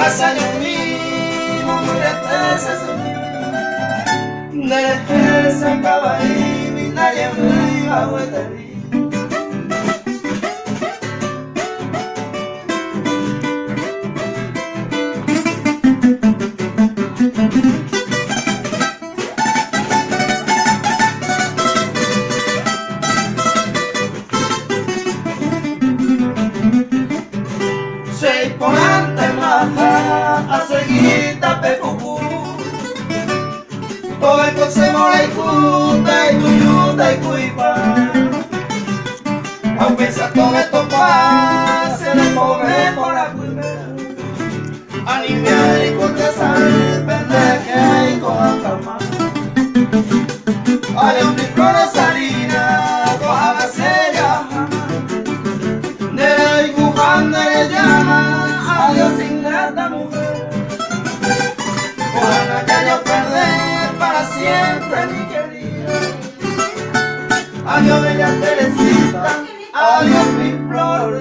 Masa yo mismo muerte se sentí de ese caballo y nadie me iba a huetear. Sei ponante maha a seguir tape cucú. Todo el se mora y cuta y tuyuta y cuipa. Aunque sea todo esto pase, le come por la cuimera. Animar y cortezar, depende que hay con calma. Adiós mi flor salina, coja sella. De dibujando le llama, adiós ingrata mujer. Ojalá que yo perder para siempre mi querida. Adiós bella Teresita, adiós mi flor.